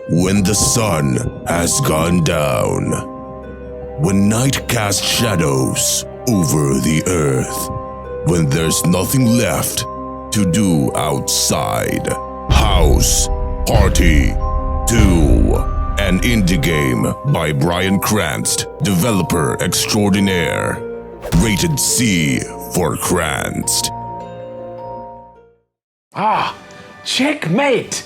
when the sun has gone down, when night casts shadows over the earth, when there's nothing left to do outside. House Party 2, an indie game by Brian Cranston, developer extraordinaire. Rated C for Cranston. Checkmate!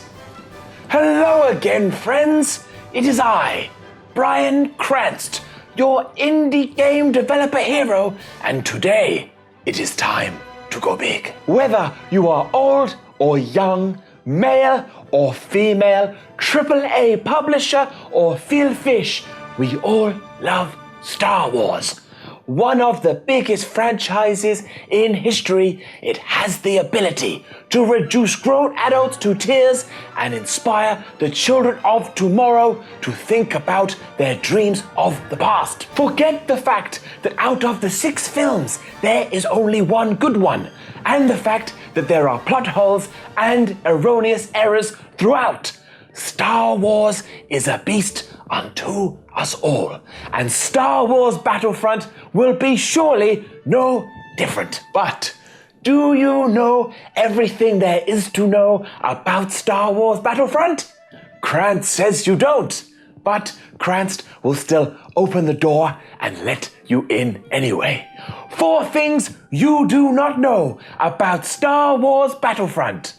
Hello again, friends. It is I, Brian Cranston, your indie game developer hero, and today it is time to go big. Whether you are old or young, male or female, AAA publisher or field fish, we all love Star Wars. One of the biggest franchises in history, it has the ability to reduce grown adults to tears and inspire the children of tomorrow to think about their dreams of the past. Forget the fact that out of the 6 films, there is only one good one, and the fact that there are plot holes and erroneous errors throughout. Star Wars is a beast unto us all, and Star Wars Battlefront will be surely no different. But do you know everything there is to know about Star Wars Battlefront? Cranston says you don't, but Cranston will still open the door and let you in anyway. 4 things you do not know about Star Wars Battlefront.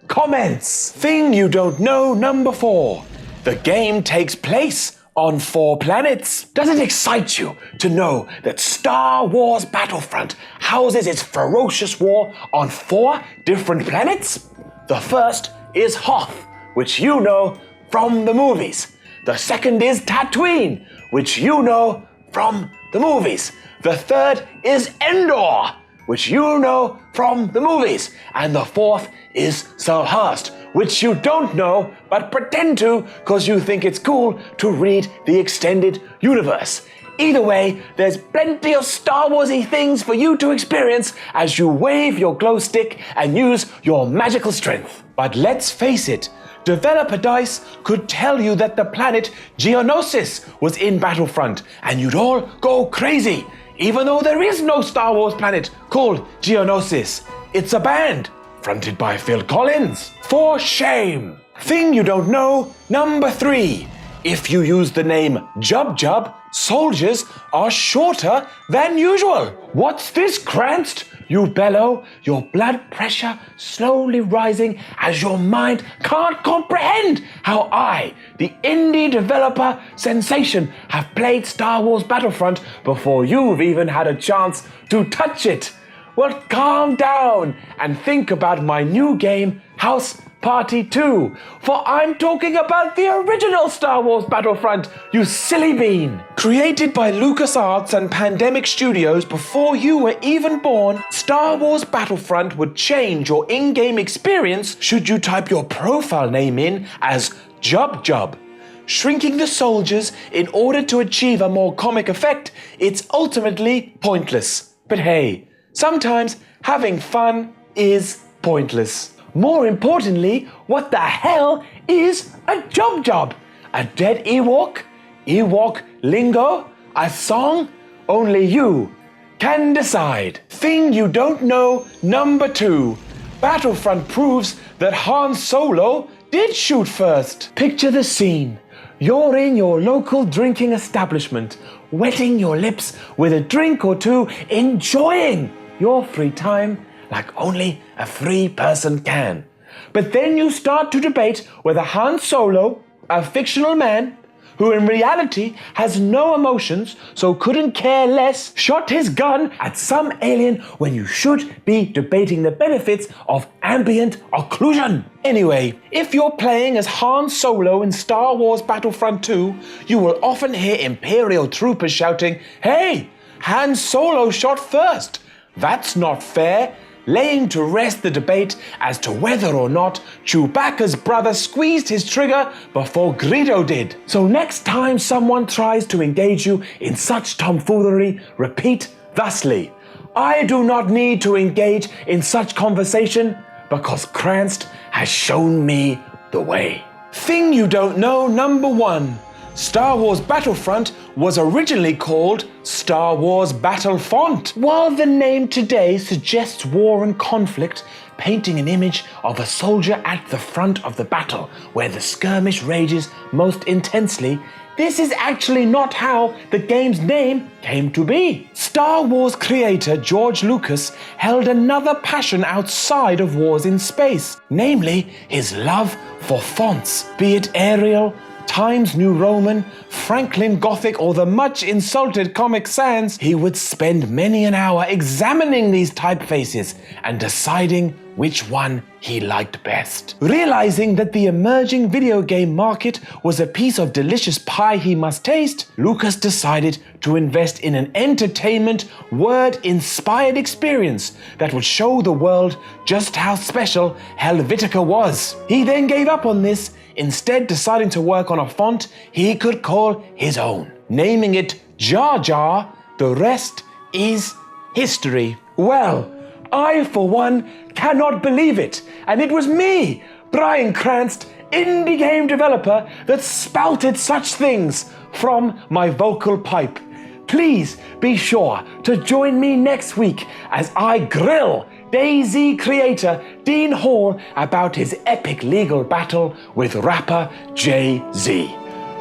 Comments. Thing you don't know number 4. The game takes place on 4 planets. Does it excite you to know that Star Wars Battlefront houses its ferocious war on 4 different planets? The first is Hoth, which you know from the movies. The second is Tatooine, which you know from the movies. The third is Endor, which you know from the movies. And the fourth is Salhurst, which you don't know but pretend to because you think it's cool to read the extended universe. Either way, there's plenty of Star Wars-y things for you to experience as you wave your glow stick and use your magical strength. But let's face it, Developer Dice could tell you that the planet Geonosis was in Battlefront and you'd all go crazy, even though there is no Star Wars planet called Geonosis. It's a band fronted by Phil Collins. For shame. Thing you don't know, number 3. If you use the name Jub Jub, soldiers are shorter than usual. What's this, Cranston? You bellow, your blood pressure slowly rising as your mind can't comprehend how I, the indie developer sensation, have played Star Wars Battlefront before you've even had a chance to touch it. Well, calm down and think about my new game, House Party 2, for I'm talking about the original Star Wars Battlefront, you silly bean. Created by LucasArts and Pandemic Studios before you were even born, Star Wars Battlefront would change your in-game experience should you type your profile name in as Jub Jub. Shrinking the soldiers in order to achieve a more comic effect, it's ultimately pointless. But hey, sometimes having fun is pointless. More importantly, what the hell is a Jub Jub? A dead Ewok? Ewok lingo? A song? Only you can decide. Thing you don't know, number 2. Battlefront proves that Han Solo did shoot first. Picture the scene. You're in your local drinking establishment, wetting your lips with a drink or two, enjoying your free time like only a free person can. But then you start to debate whether Han Solo, a fictional man who in reality has no emotions, so couldn't care less, shot his gun at some alien when you should be debating the benefits of ambient occlusion. Anyway, if you're playing as Han Solo in Star Wars Battlefront 2, you will often hear Imperial troopers shouting, "Hey, Han Solo shot first. That's not fair," laying to rest the debate as to whether or not Chewbacca's brother squeezed his trigger before Greedo did. So next time someone tries to engage you in such tomfoolery, repeat thusly, "I do not need to engage in such conversation because Cranston has shown me the way." Thing you don't know, number 1. Star Wars Battlefront was originally called Star Wars Battlefront. While the name today suggests war and conflict, painting an image of a soldier at the front of the battle where the skirmish rages most intensely, this is actually not how the game's name came to be. Star Wars creator George Lucas held another passion outside of wars in space, namely his love for fonts, be it Arial, Times New Roman, Franklin Gothic, or the much insulted Comic Sans. He would spend many an hour examining these typefaces and deciding which one he liked best. Realizing that the emerging video game market was a piece of delicious pie he must taste, Lucas decided to invest in an entertainment, word-inspired experience that would show the world just how special Helvetica was. He then gave up on this, instead deciding to work on a font he could call his own. Naming it Jar Jar, the rest is history. Well, I, for one, cannot believe it. And it was me, Brian Cranston, indie game developer, that spouted such things from my vocal pipe. Please be sure to join me next week as I grill DayZ creator Dean Hall about his epic legal battle with rapper Jay-Z.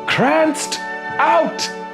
Cranston out!